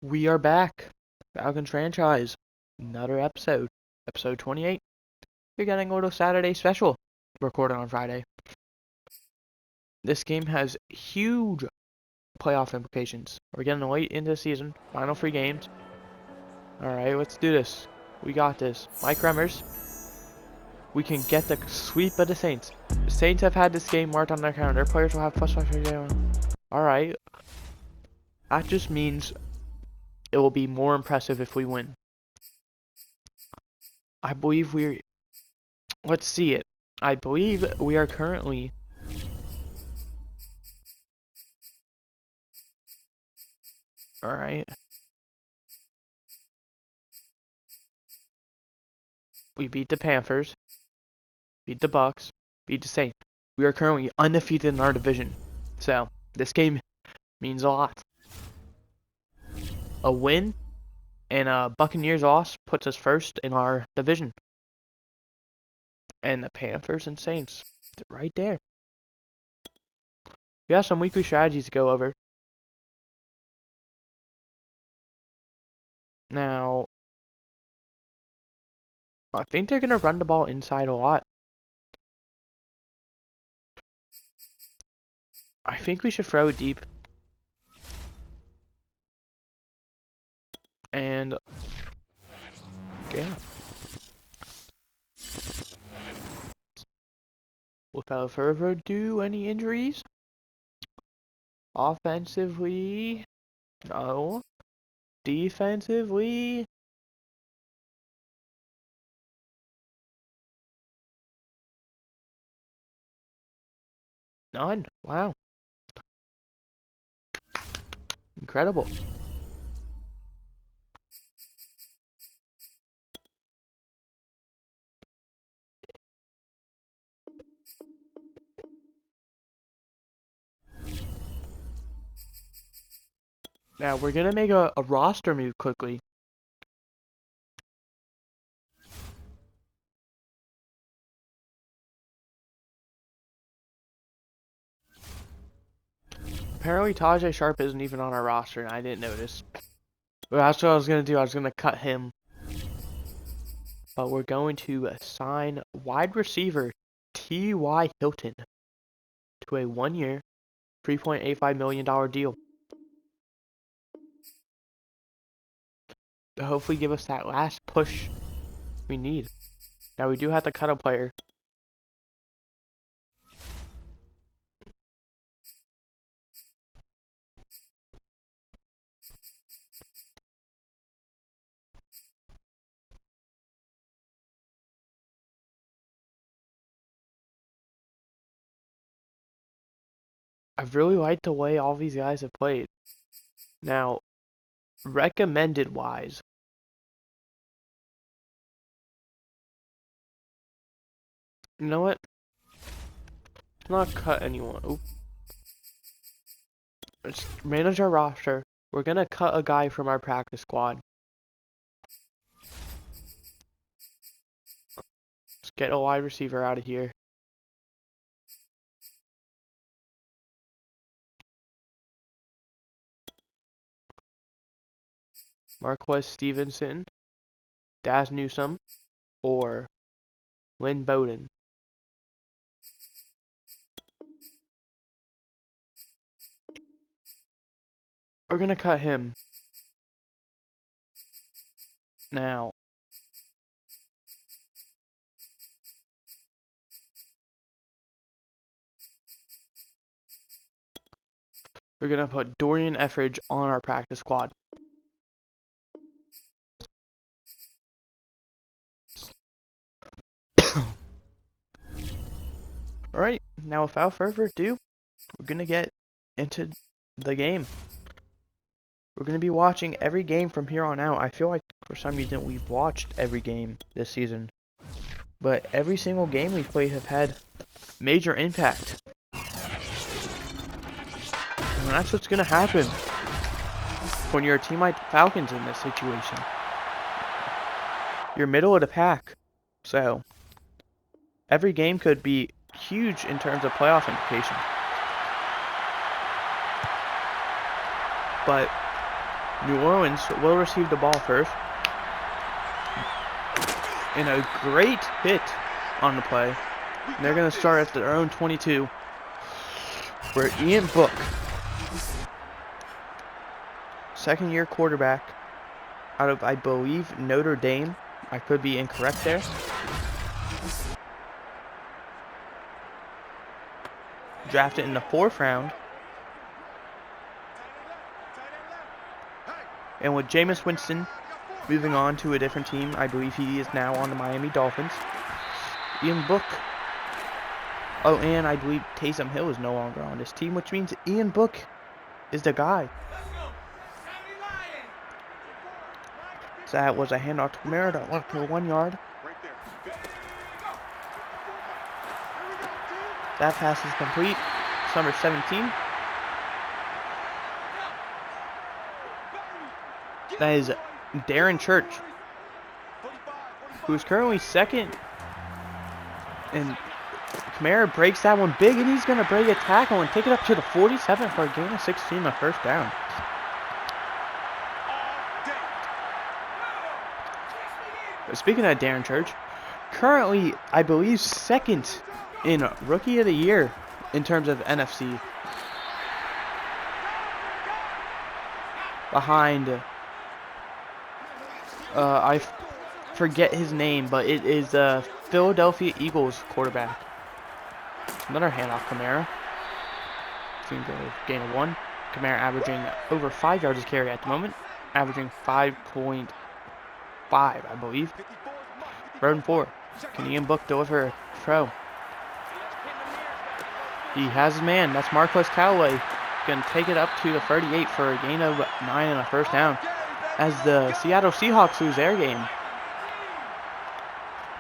We are back. Falcons franchise. Another episode. Episode 28. We're getting a little Saturday special. Recorded on Friday. This game has huge playoff implications. We're getting late into the season. Final 3 games. Alright, let's do this. We got this. Mike Remmers. We can get the sweep of the Saints. The Saints have had this game marked on their calendar. Their players will have +5. Alright. That just means it will be more impressive if we win. I believe let's see it. I believe we are currently alright. We beat the Panthers, beat the Bucks, beat the Saints. We are currently undefeated in our division. So this game means a lot. A win and a Buccaneers loss puts us first in our division. And the Panthers and Saints, they're right there. We have some weekly strategies to go over. Now, I think they're going to run the ball inside a lot. I think we should throw it deep. And yeah. Without further ado, any injuries? Offensively, no. Defensively, none. Wow. Incredible. Now, we're going to make a roster move quickly. Apparently, Tajay Sharp isn't even on our roster, and I didn't notice. But that's what I was going to do. I was going to cut him. But we're going to assign wide receiver T.Y. Hilton to a 1-year, $3.85 million deal. To hopefully give us that last push we need. Now, we do have to cut a player. I've really liked the way all these guys have played. Now, recommended wise, you know what? Let's not cut anyone. Oop. Let's manage our roster. We're gonna cut a guy from our practice squad. Let's get a wide receiver out of here. Marquez Stevenson, Daz Newsome, or Lynn Bowden. We're gonna cut him. Now, we're gonna put Dorian Etheridge on our practice squad. Alright, now without further ado, we're gonna get into the game. We're going to be watching every game from here on out. I feel like for some reason we've watched every game this season. But every single game we've played have had major impact. And that's what's going to happen when you're a team like the Falcons in this situation. You're middle of the pack. So, every game could be huge in terms of playoff implications. But New Orleans will receive the ball first. And a great hit on the play. And they're going to start at their own 22. For Ian Book. Second-year quarterback out of, I believe, Notre Dame. I could be incorrect there. Drafted in the 4th round. And with Jameis Winston moving on to a different team, I believe he is now on the Miami Dolphins. Ian Book. Oh, and I believe Taysom Hill is no longer on this team, which means Ian Book is the guy. So that was a handoff to Kamara that left for 1 yard. That pass is complete. It's number 17. That is Darren Church, who is currently second. And Kamara breaks that one big, and he's going to break a tackle and take it up to the 47 for a gain of 16 on the first down. Speaking of Darren Church, currently, I believe, second in Rookie of the Year in terms of NFC. Behind, I forget his name, but it is Philadelphia Eagles quarterback. Another handoff, Kamara. Seems to gain of 1. Kamara averaging over 5 yards a carry at the moment, averaging 5.5, I believe. 3rd and 4. Can Ian Book deliver a throw? He has his man. That's Marquez Callaway. Going to take it up to the 38 for a gain of 9 and a first down. As the Seattle Seahawks lose their game.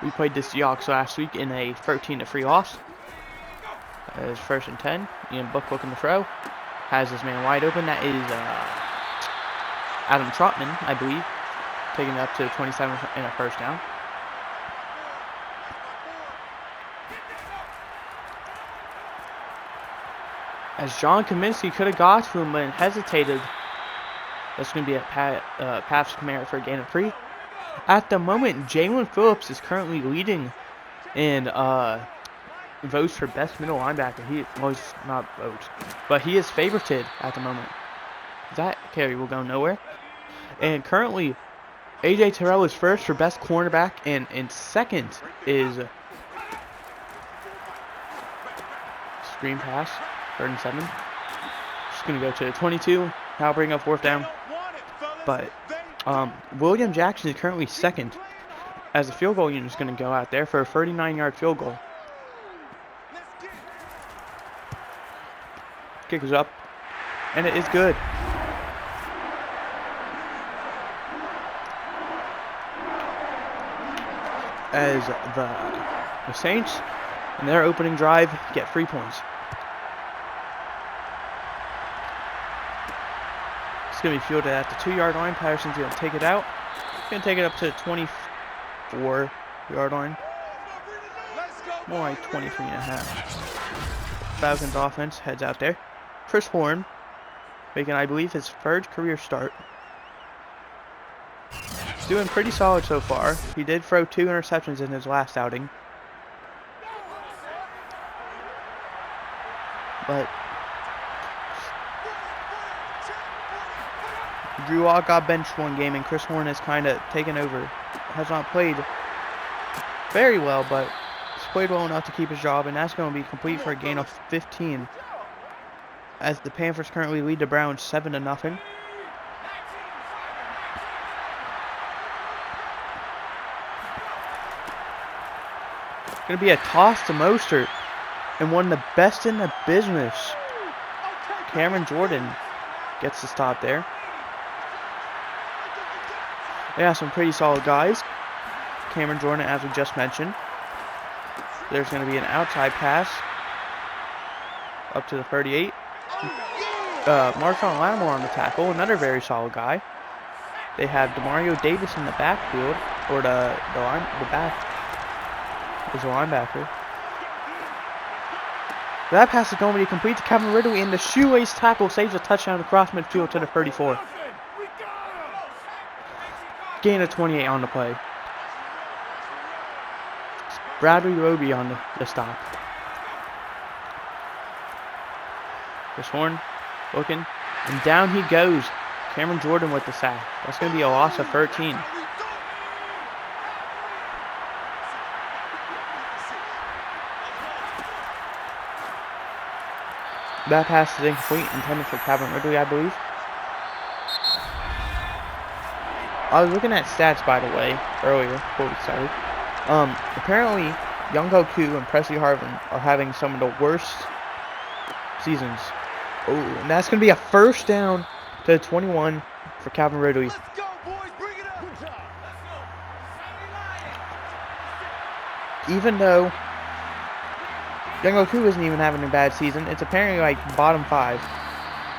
We played the Seahawks last week in a 13-3 loss. That is 1st and 10. Ian Book looking to throw. Has his man wide open. That is Adam Trotman, I believe. Taking it up to 27 and a first down. As John Kaminsky could have got to him but hesitated. That's going to be a pass Kamara for a gain of 3. At the moment, Jaylen Phillips is currently leading in votes for best middle linebacker. He was not votes, but he is favorited at the moment. That carry will go nowhere. And currently, AJ Terrell is first for best cornerback, and in second is screen pass, 3rd and 7. Just going to go to the 22. Now bring up 4th down. But William Jackson is currently second as the field goal unit is going to go out there for a 39-yard field goal. Kick is up, and it is good. As the Saints, in their opening drive, get 3 points. It's going to be fielded at the 2-yard line. Patterson's going to take it out. Going to take it up to the 24-yard line. More like 23 and a half. Falcons offense heads out there. Chris Horn making, I believe, his 3rd career start. He's doing pretty solid so far. He did throw 2 interceptions in his last outing. But Drew Lock got benched 1 game, and Chris Horn has kind of taken over. Has not played very well, but he's played well enough to keep his job, and that's going to be complete for a gain of 15. As the Panthers currently lead the Browns 7-0. Going to be a toss to Mostert, and one of the best in the business, Cameron Jordan, gets the stop there. They have some pretty solid guys. Cameron Jordan, as we just mentioned. There's going to be an outside pass up to the 38. Marshawn Lattimore on the tackle, another very solid guy. They have Demario Davis in the backfield, or the back is a linebacker. That pass is going to be complete to Kevin Ridley, and the shoelace tackle saves a touchdown across midfield to the 34. Gain of 28 on the play. Bradley Roby on the stop. Chris Horn looking, and down he goes. Cameron Jordan with the sack. That's going to be a loss of 13. That pass is incomplete, intended for Calvin Ridley, I believe. I was looking at stats, by the way, earlier, before we started. Apparently, Youngho Koo and Presley Harvin are having some of the worst seasons. Oh, and that's going to be a first down to the 21 for Calvin Ridley. Let's go, boys. Bring it up. Even though Youngho Koo isn't even having a bad season, it's apparently like bottom 5.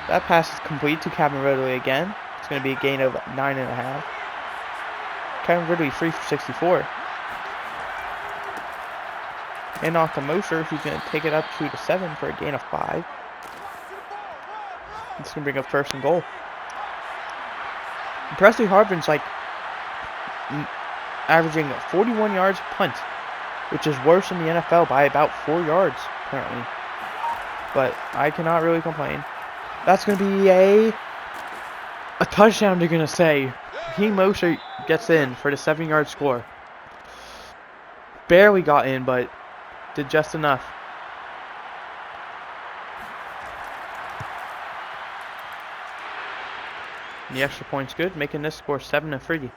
That pass is complete to Calvin Ridley again. It's going to be a gain of 9.5. Calvin Ridley 3 for 64. And off to Mosher, who's going to take it up to the 7 for a gain of 5. It's going to bring up first and goal. Presley Harvin's like averaging 41 yards punt, which is worse in the NFL by about 4 yards, apparently. But I cannot really complain. That's going to be a touchdown, they're going to say. Raheem Mosher gets in for the 7-yard score. Barely got in, but did just enough. And the extra point's good, making this score 7-3.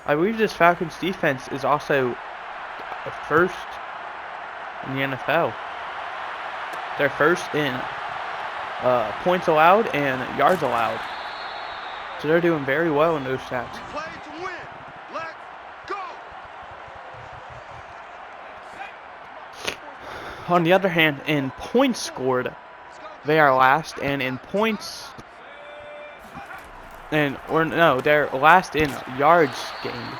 I believe this Falcons defense is also first in the NFL. They're first in points allowed and yards allowed. So they're doing very well in those stats. Play to win. Let's go. On the other hand, in points scored, they are last, and in points, they're last in yards gained.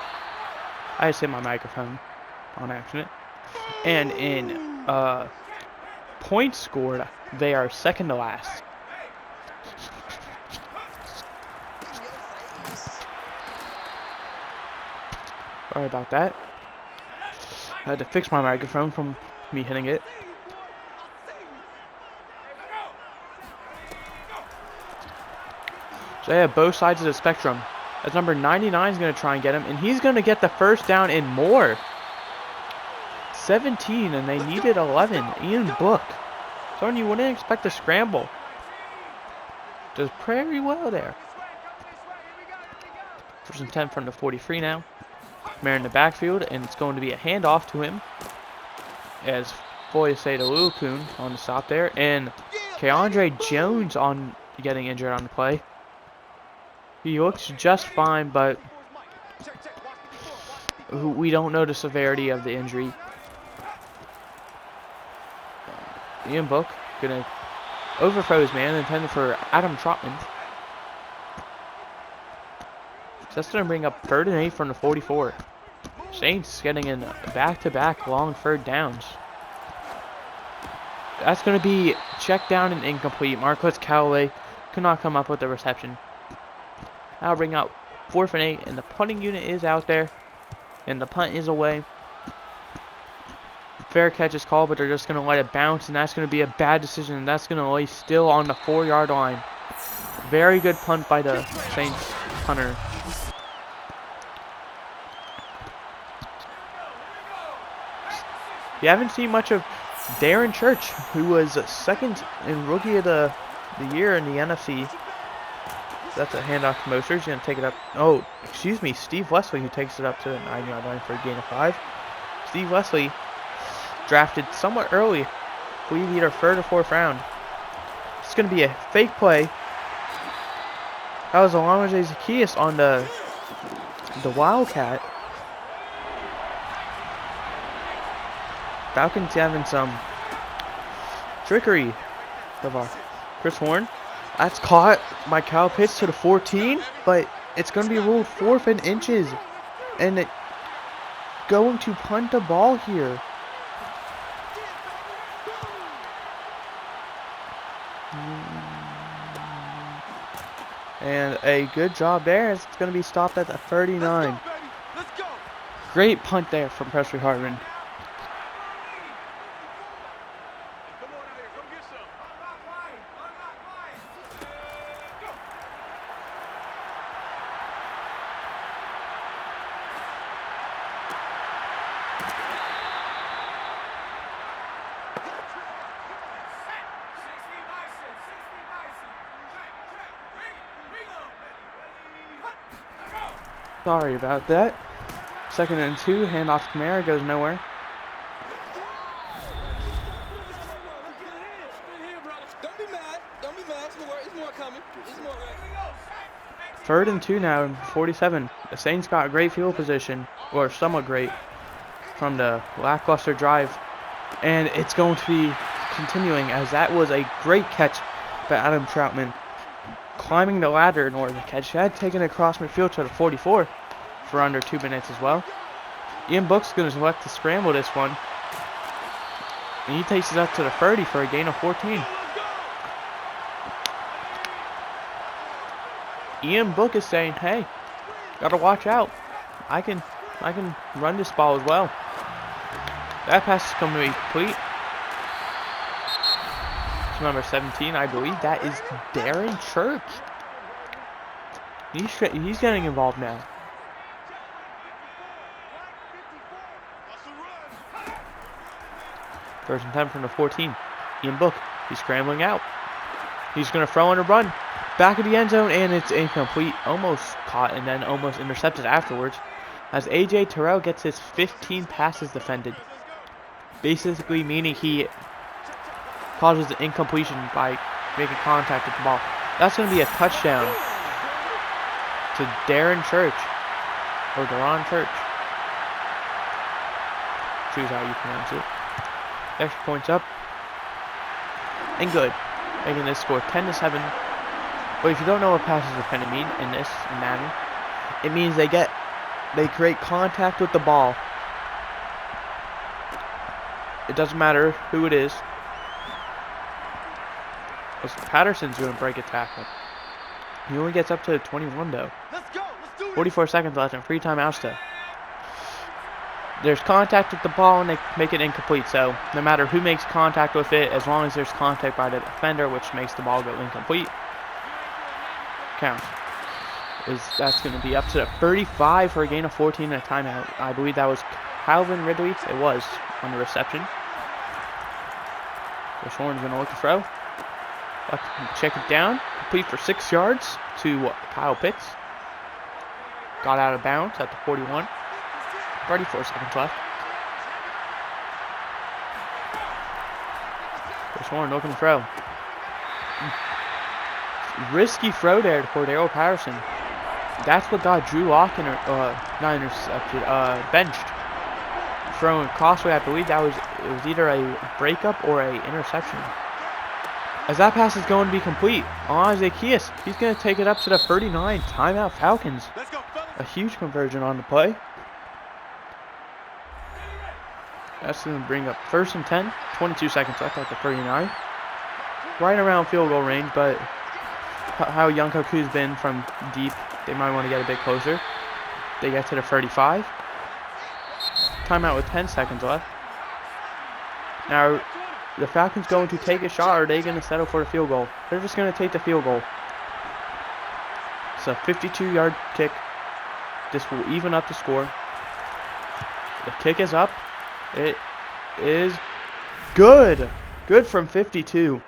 I just hit my microphone on accident. And in points scored, they are second to last. Sorry about that. I had to fix my microphone from me hitting it. So they have both sides of the spectrum. As number 99 is going to try and get him, and he's going to get the first down and more. 17, and they needed 11. Ian Book. Someone you wouldn't expect a scramble. Does pretty well there. First and 10 from the 43 now. Mayer in the backfield, and it's going to be a handoff to him. As Foyesade Olukun on the stop there, and Keandre Jones on getting injured on the play. He looks just fine, but we don't know the severity of the injury. Ian Book gonna overthrow his man, intended for Adam Trotman. So that's gonna bring up 3rd and 8 from the 44. Saints getting in back-to-back long 3rd downs. That's gonna be checked down and incomplete. Marquez Callaway could not come up with the reception. That'll bring out 4th and 8, and the punting unit is out there, and the punt is away. Fair catch is called, but they're just going to let it bounce, and that's going to be a bad decision, and that's going to lay still on the 4-yard line. Very good punt by the Saints punter. You haven't seen much of Darren Church, who was 2nd in Rookie of the Year in the NFC. That's a handoff to Mosher. He's going to take it up. Oh, excuse me. Steve Wesley, who takes it up to the 9-yard line for a gain of 5. Steve Wesley, drafted somewhat early. I believe either 3rd or 4th round. It's going to be a fake play. That was Alonzo Zacchaeus on the Wildcat. Falcons having some trickery. Chris Horn. That's caught by Kyle Pitts to the 14, but it's going to be ruled 4th and inches. And it going to punt the ball here. And a good job there as it's going to be stopped at the 39. Let's go, baby. Let's go. Great punt there from Presley Hartman. Come on out here. Come get some. Sorry about that. 2nd and 2, handoff to Kamara, goes nowhere. Don't be mad. Don't be mad. It's more coming. It's more coming. 3rd and 2 now, 47. The Saints got great field position, or somewhat great, from the lackluster drive. And it's going to be continuing as that was a great catch by Adam Troutman. Climbing the ladder in order to catch that, taking it across midfield to the 44 for under 2 minutes as well. Ian Book's going to select to scramble this one. And he takes it up to the 30 for a gain of 14. Ian Book is saying, hey, gotta watch out. I can run this ball as well. That pass is going to be complete. To number 17, I believe that is Darren Church. He's getting involved now. First and 10 from the 14. Ian Book, he's scrambling out. He's going to throw on a run. Back of the end zone, and it's incomplete. Almost caught and then almost intercepted afterwards. As A.J. Terrell gets his 15 passes defended. Basically meaning he causes the incompletion by making contact with the ball. That's going to be a touchdown to Darren Church. Or Darren Church. Choose how you pronounce it. Extra points up. And good. Making this score 10-7. But if you don't know what passes defended mean in this manner, it means they create contact with the ball. It doesn't matter who it is. Patterson's going to break a tackle. He only gets up to 21 though. Let's go. Let's do 44 seconds left and free timeout still. There's contact with the ball and they make it incomplete, so no matter who makes contact with it, as long as there's contact by the defender, which makes the ball go incomplete, counts. That's going to be up to the 35 for a gain of 14 and a timeout. I believe that was Calvin Ridley. It was on the reception. So Horn's going to look to throw. Check it down. Complete for 6 yards to Kyle Pitts. Got out of bounds at the 41. 34 seconds left. Chris Horn looking to throw. Risky throw there to Cordero Patterson. That's what got Drew Lock not intercepted, benched. Throwing crossway, I believe it was either a breakup or a interception. As that pass is going to be complete, on Zacchaeus, he's going to take it up to the 39. Timeout Falcons. Let's go, fellas. A huge conversion on the play. That's going to bring up 1st and 10. 22 seconds left at the 39. Right around field goal range, but how Young Koku's been from deep, they might want to get a bit closer. They get to the 35. Timeout with 10 seconds left. Now, the Falcons going to take a shot, or are they going to settle for the field goal? They're just going to take the field goal. It's a 52-yard kick. This will even up the score. The kick is up. It is good. Good from 52.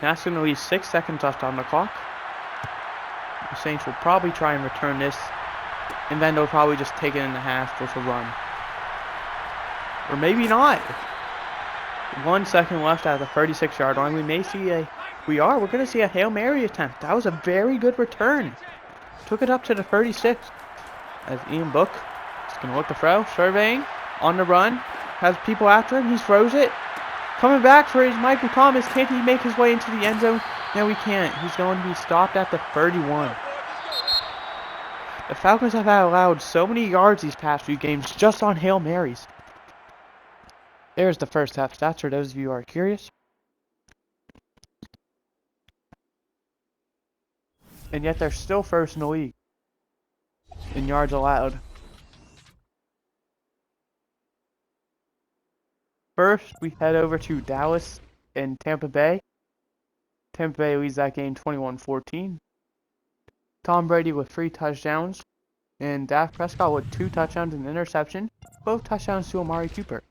That's going to leave 6 seconds left on the clock. The Saints will probably try and return this. And then they'll probably just take it in the half with a run. Or maybe not. 1 second left at the 36-yard line. We're going to see a Hail Mary attempt. That was a very good return. Took it up to the 36. As Ian Book is going to look to throw. Surveying. On the run. Has people after him. He throws it. Coming back for his Michael Thomas. Can't he make his way into the end zone? No, he can't. He's going to be stopped at the 31. The Falcons have allowed so many yards these past few games just on Hail Marys. There's the first half stats for those of you who are curious. And yet they're still first in the league in yards allowed. First, we head over to Dallas and Tampa Bay. Tampa Bay leads that game 21-14. Tom Brady with 3 touchdowns, and Dak Prescott with 2 touchdowns and an interception, both touchdowns to Amari Cooper.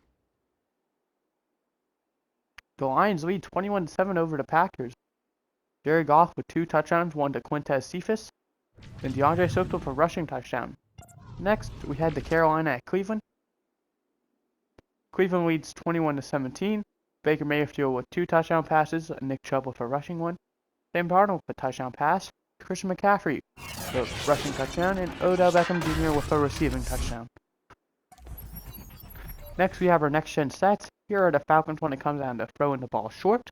The Lions lead 21-7 over the Packers. Jared Goff with 2 touchdowns, 1 to Quintez Cephas, and DeAndre Swift with a rushing touchdown. Next, we head to Carolina at Cleveland. Cleveland leads 21-17. Baker Mayfield with 2 touchdown passes, Nick Chubb with a rushing one, Sam Darnold with a touchdown pass, Christian McCaffrey with a rushing touchdown, and Odell Beckham Jr. with a receiving touchdown. Next, we have our next-gen stats. Here are the Falcons when it comes down to throwing the ball short.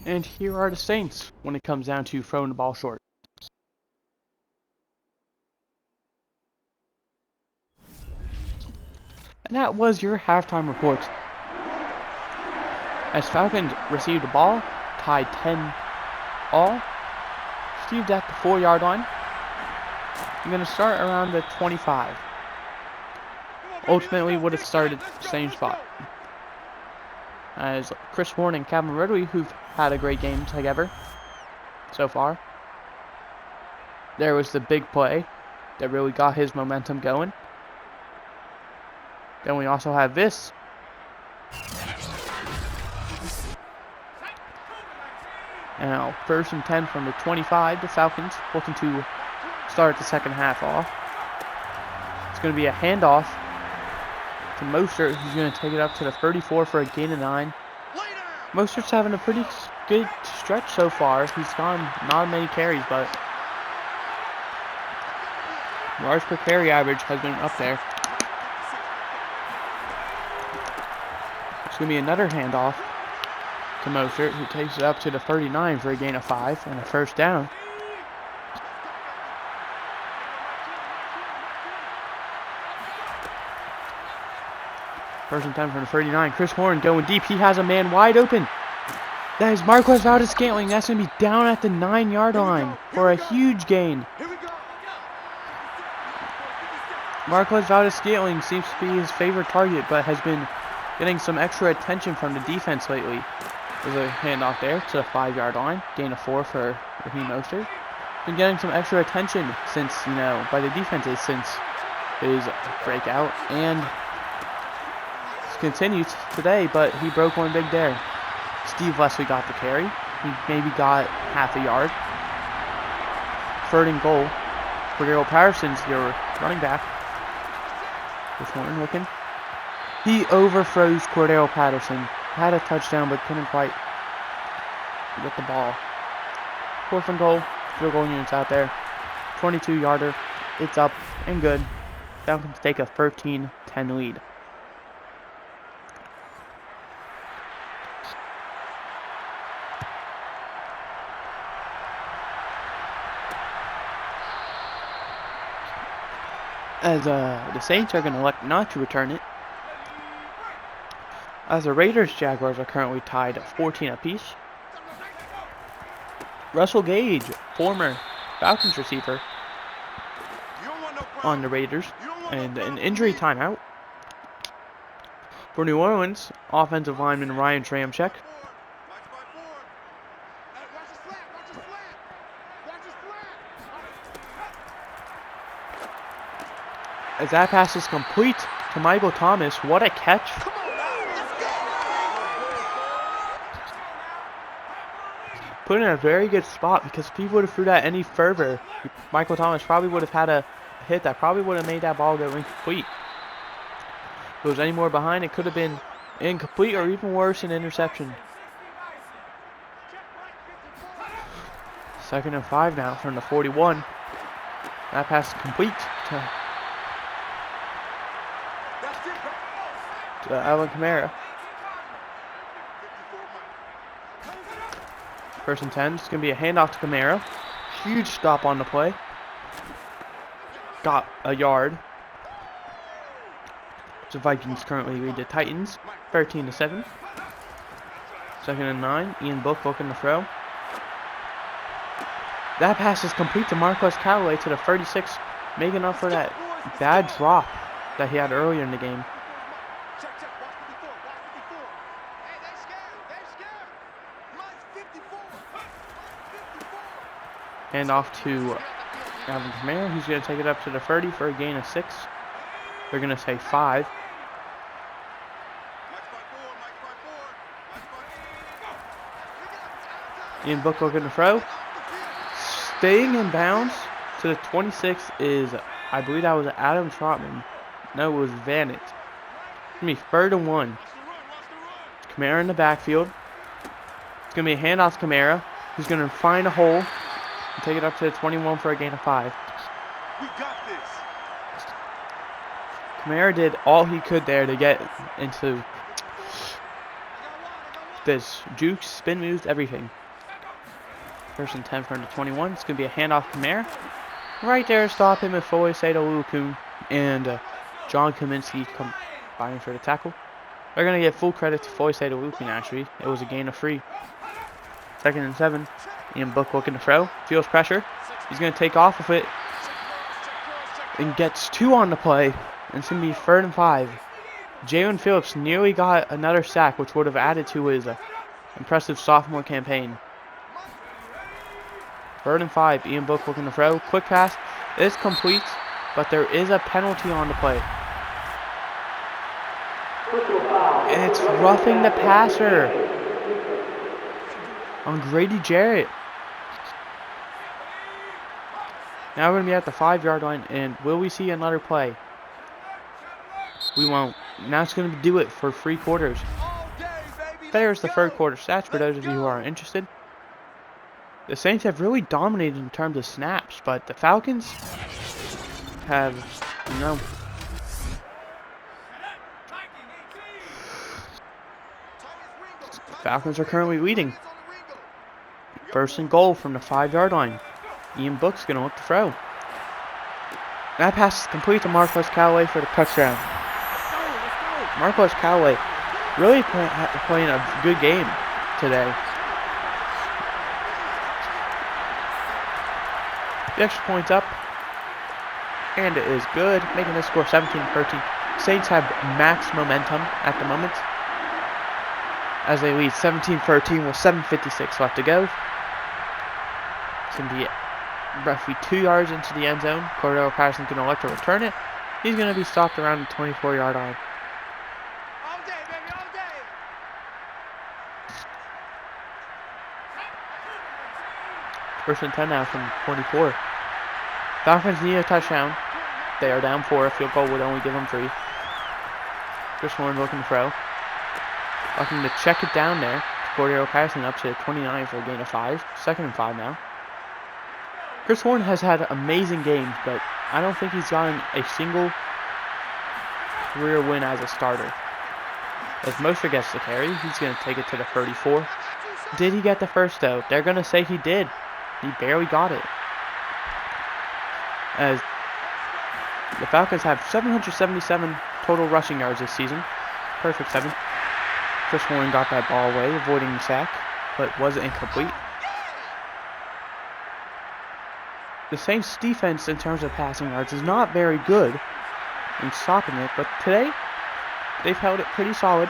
And here are the Saints when it comes down to throwing the ball short. And that was your halftime report. As Falcons received the ball, tied 10 all, received at the 4-yard line. I'm going to start around the 25. Ultimately would have started the same spot. As Chris Warren and Calvin Ridley, who've had a great game together so far. There was the big play that really got his momentum going. Then we also have this. Now, 1st and 10 from the 25, the Falcons looking to start the second half off. It's going to be a handoff to Mostert, who's going to take it up to the 34 for a gain of 9. Mostert's having a pretty good stretch so far. He's gotten not many carries, but yards per carry average has been up there. It's going to be another handoff to Mostert, who takes it up to the 39 for a gain of 5 and a first down. First and 10 from the 39. Chris Horn going deep. He has a man wide open. That is Marquez Valdes-Scantling. That's going to be down at the 9-yard line for a huge gain. Marquez Valdes-Scantling seems to be his favorite target, but has been getting some extra attention from the defense lately. There's a handoff there to the 5-yard line. Gain of 4 for Raheem Mostert. Been getting some extra attention since, by the defenses since his breakout. And continues today, but he broke one big there. Steve Leslie got the carry. He maybe got half a yard. 3rd and goal. Cordero Patterson's your running back. This one looking. He overthrows Cordero Patterson. Had a touchdown, but couldn't quite get the ball. 4th and goal. Field goal units out there. 22-yarder. It's up and good. Falcons take a 13-10 lead. As the Saints are going to elect not to return it. As the Raiders-Jaguars are currently tied at 14 apiece. Russell Gage, former Falcons receiver, on the Raiders, and an injury timeout. For New Orleans, offensive lineman Ryan Tramchek. As that pass is complete to Michael Thomas. What a catch. Put in a very good spot, because if he would have threw that any further, Michael Thomas probably would have had a hit that probably would have made that ball go incomplete. If it was any more behind, it could have been incomplete or even worse, an interception. 2nd and 5 now from the 41. That pass is complete to Alvin Kamara. 1st and 10. It's going to be a handoff to Kamara. Huge stop on the play. Got a yard. The Vikings currently lead the Titans 13-7. 2nd and 9. Ian Book looking to throw. That pass is complete to Marquez Callaway to the 36, making up for that bad drop that he had earlier in the game. Check, check. Watch 54. Watch 54. Hey, they scared. They scared. Mine's 54. 54. Hand off to Alvin Kamara. He's going to take it up to the 30 for a gain of 6. They're going to say 5. Ian Book looking to throw. Staying in bounds to the 26 is, I believe that was Adam Trotman. No, it was Vanett. It's going to be 3rd and 1. Kamara in the backfield. It's going to be a handoff to Kamara. He's going to find a hole and take it up to the 21 for a gain of 5. We got this. Kamara did all he could there to get into this juke, spin moves, everything. 1st and 10 from the 21. It's going to be a handoff to Kamara. Right there, stop him with Foyesade Oluokun and John Kaminsky combining for the tackle. They're going to give full credit to Foyesade Oluokun, actually. It was a gain of 3. 2nd and 7. Ian Book looking to throw. Feels pressure. He's going to take off with it. And gets 2 on the play. And it's going to be 3rd and 5. Jaylen Phillips nearly got another sack, which would have added to his impressive sophomore campaign. 3rd and 5. Ian Book looking to throw. Quick pass is complete, but there is a penalty on the play. And it's roughing the passer on Grady Jarrett. Now we're going to be at the 5-yard line, and will we see another play? We won't. Now it's going to do it for 3 quarters. There's the 3rd quarter stats for those of you who are interested. The Saints have really dominated in terms of snaps, but the Falcons have, the Falcons are currently leading. 1st and goal from the 5-yard line. Ian Book's going to look to throw. That pass is complete to Marquez Callaway for the touchdown. Marquez Callaway really playing a good game today. The extra point's up, and it is good, making the score 17-13. Saints have max momentum at the moment, as they lead 17-13 with 7:56 left to go. It's going to be roughly 2 yards into the end zone. Cordell Patterson's going to elect to return it. He's going to be stopped around the 24-yard line. All day, baby, all day. First and 10 now from 24. Falcons need a touchdown. They are down 4. A field goal would only give them 3. Chris Warren looking to throw. Looking to check it down there. Cordell Patterson up to 29 for a gain of 5. 2nd and 5 now. Chris Warren has had amazing games, but I don't think he's gotten a single career win as a starter. As Mosher gets the carry, he's going to take it to the 34. Did he get the first, though? They're going to say he did. He barely got it. As the Falcons have 777 total rushing yards this season. Perfect 7. Chris Warren got that ball away, avoiding the sack, but was incomplete. The Saints' defense in terms of passing yards is not very good in stopping it, but today they've held it pretty solid.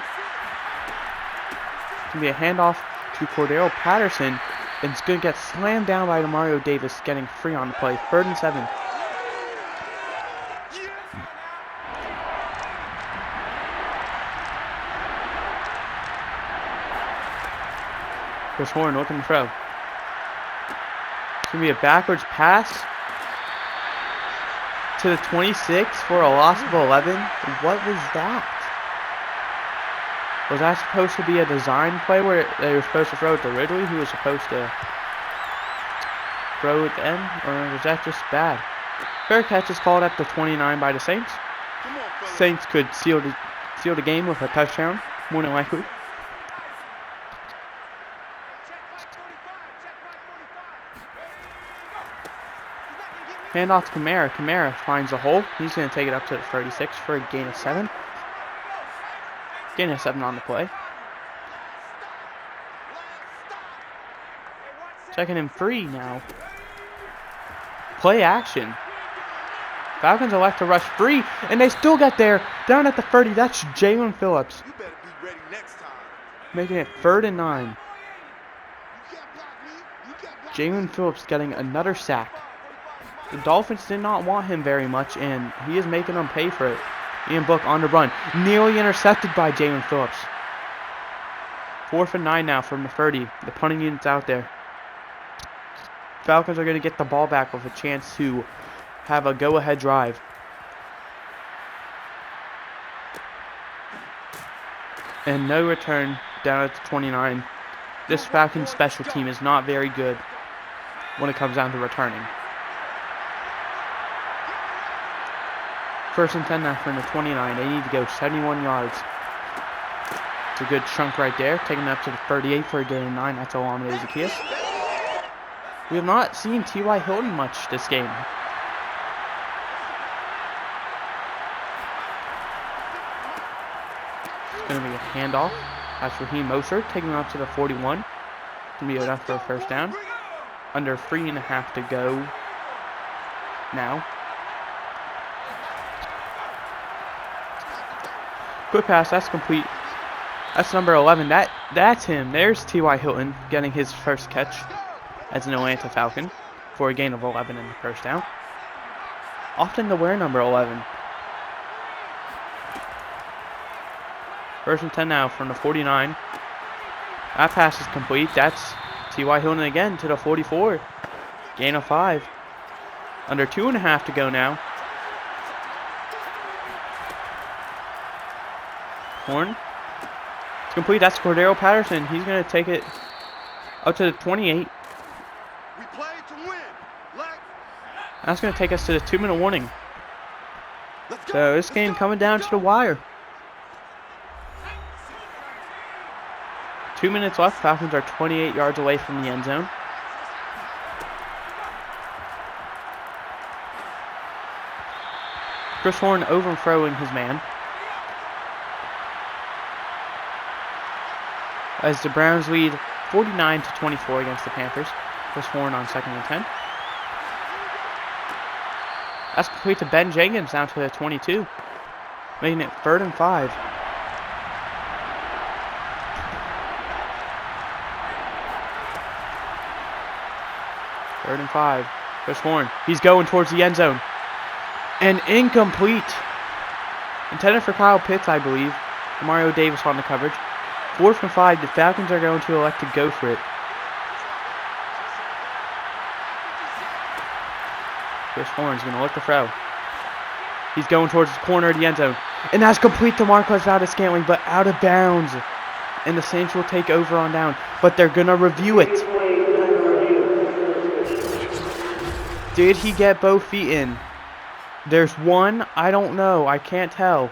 It's going to be a handoff to Cordell Patterson, and it's going to get slammed down by Mario Davis, getting free on the play. 3rd and 7. Chris Warren looking to throw. It's going to be a backwards pass to the 26 for a loss of 11. What was that? Was that supposed to be a design play where they were supposed to throw it to Ridley, who was supposed to throw it then? Or was that just bad? Fair catch is called at the 29 by the Saints. Saints could seal the game with a touchdown, more than likely. Hand off to Kamara. Kamara finds a hole. He's going to take it up to the 36 for a gain of 7. Gain of 7 on the play. 2nd and 3 now. Play action. Falcons elect to rush free, and they still get there. Down at the 30, that's Jaylen Phillips. You better be ready next time. Making it 3rd and 9. Jaylen Phillips getting another sack. The Dolphins did not want him very much, and he is making them pay for it. Ian Book on the run. Nearly intercepted by Jaylen Phillips. 4th and 9 now from the 30. The punting unit's out there. Falcons are going to get the ball back with a chance to have a go-ahead drive. And no return down at the 29. This Falcons special team is not very good when it comes down to returning. 1st and 10 now from the 29. They need to go 71 yards. It's a good chunk right there. Taking it up to the 38 for a gain of 9. That's Olamide Zacchaeus. We have not seen T.Y. Hilton much this game. It's going to be a handoff. That's Raheem Mostert taking it up to the 41. It's going to be enough for a 1st down. Under 3.5 to go now. Quick pass, that's complete. That's number 11. That's him. There's T.Y. Hilton getting his 1st catch as an Atlanta Falcon for a gain of 11 in the 1st down. Often to wear number 11. 1st and 10 now from the 49. That pass is complete. That's T.Y. Hilton again to the 44. Gain of 5. Under 2.5 to go now. Horn. It's complete. That's Cordero Patterson. He's going to take it up to the 28. We play to win. That's going to take us to the 2-minute warning. So this game coming down to the wire. 2 minutes left. Falcons are 28 yards away from the end zone. Chris Horn overthrowing his man. As the Browns lead 49-24 against the Panthers. Chris Horn on 2nd and 10. That's complete to Ben Jenkins down to the 22. Making it 3rd and 5. Third and 5. Chris Horn. He's going towards the end zone. And incomplete. Intended for Kyle Pitts, I believe. Mario Davis on the coverage. 4th and 5. The Falcons are going to elect to go for it. Chris Horn's going to look to throw. He's going towards the corner of the end zone. And that's complete to Marquez Valdes-Scantling, but out of bounds. And the Saints will take over on down. But they're going to review it. Did he get both feet in? There's one. I don't know. I can't tell.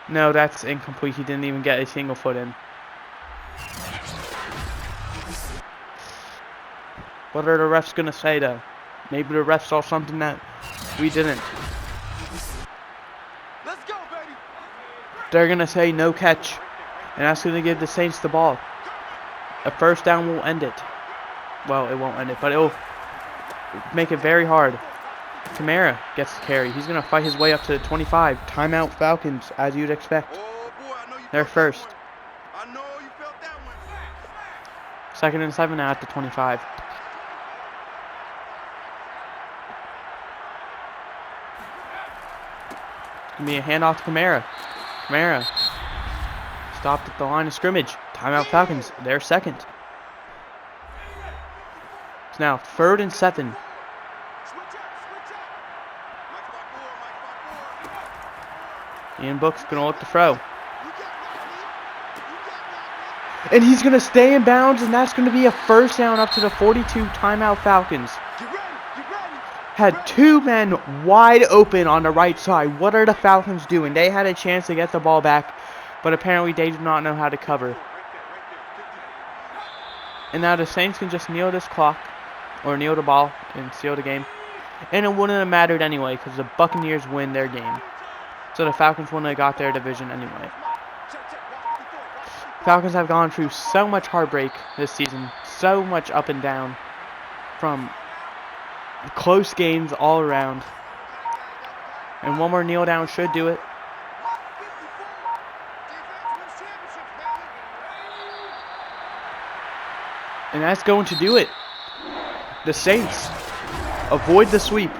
No, that's incomplete. He didn't even get a single foot in. What are the refs going to say, though? Maybe the refs saw something that we didn't. Let's go, baby. They're going to say no catch. And that's going to give the Saints the ball. A 1st down will end it. Well, it won't end it, but it will make it very hard. Kamara gets the carry. He's going to fight his way up to the 25. Timeout Falcons, as you'd expect. Oh, boy, I know you They're felt that 1st. one. I know you felt that one. 2nd and 7 now at the 25. It's going to be a handoff to Kamara. Kamara stopped at the line of scrimmage. Timeout Falcons. They're 2nd. It's now 3rd and 7. Switch up, switch up. Mike by four, Mike by four. Ian Book's going to look to throw. You got Rodney. And he's going to stay in bounds, and that's going to be a 1st down up to the 42. Timeout Falcons. Get ready, get ready. Had 2 men wide open on the right side. What are the Falcons doing? They had a chance to get the ball back, but apparently they do not know how to cover. And now the Saints can just kneel this clock, or kneel the ball, and seal the game. And it wouldn't have mattered anyway, because the Buccaneers win their game. So the Falcons wouldn't have got their division anyway. Falcons have gone through so much heartbreak this season, so much up and down, from close games all around. And one more kneel down should do it. And that's going to do it. The Saints avoid the sweep.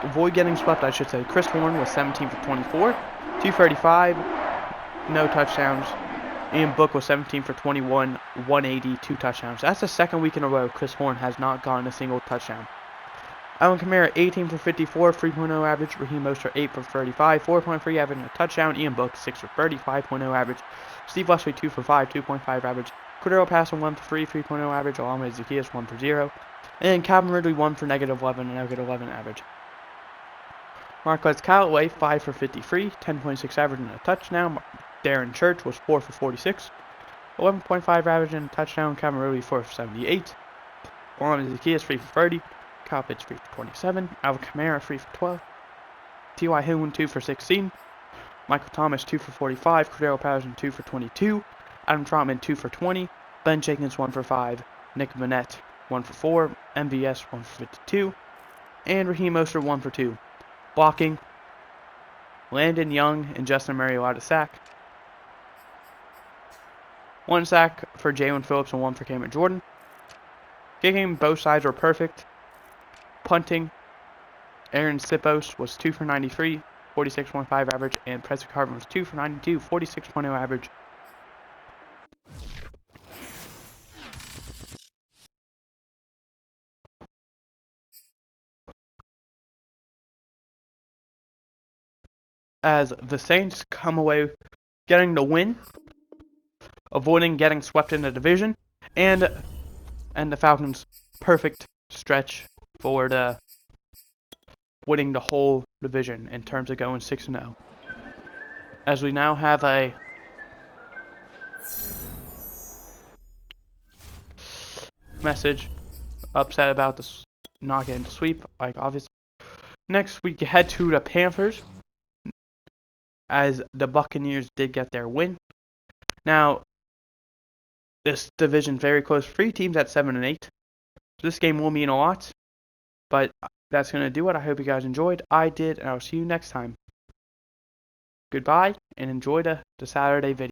Avoid getting swept, I should say. Chris Horn was 17 for 24, 235, no touchdowns. Ian Book was 17 for 21, 180, 2 touchdowns. That's the second week in a row Chris Horn has not gotten a single touchdown. Alvin Kamara, 18 for 54, 3.0 average. Raheem Mostert, 8 for 35, 4.3 average, and a touchdown. Ian Book, 6 for 30, 5.0 average. Steve Leslie, 2 for 5, 2.5 average. Cordero Patterson, 1 for 3, 3.0 average. Along with Zacchaeus, 1 for 0. And Calvin Ridley, 1 for -11, and -11 average. Marquez Callaway, 5 for 53, 10.6 average and a touchdown. Darren Church was 4 for 46, 11.5 average and a touchdown. Calvin Ridley, 4 for 78. Along with Zacchaeus, 3 for 30. Kyle Pitts, 3 for 27. Alvin Kamara, 3 for 12. T.Y. Hilton, 2 for 16. Michael Thomas, 2 for 45. Cordero Patterson, 2 for 22. Adam Trotman, 2 for 20. Ben Jenkins, 1 for 5. Nick Vanette, 1 for 4. MVS, 1 for 52. And Raheem Mostert, 1 for 2. Blocking, Landon Young and Justin Murray allowed a sack. 1 sack for Jaylen Phillips and 1 for Cameron Jordan. Kicking, both sides were perfect. Punting, Aaron Sipos was 2 for 93, 46.5 average, and Preston Carvin was 2 for 92, 46.0 average. As the Saints come away getting the win, avoiding getting swept in the division, and the Falcons' perfect stretch for the winning the whole division in terms of going 6-0. As we now have a message upset about this not getting the sweep, like obviously. Next we head to the Panthers, as the Buccaneers did get their win. Now, this division very close. 3 teams at 7 and 8. So this game will mean a lot. But that's going to do it. I hope you guys enjoyed. I did, and I'll see you next time. Goodbye, and enjoy the Saturday video.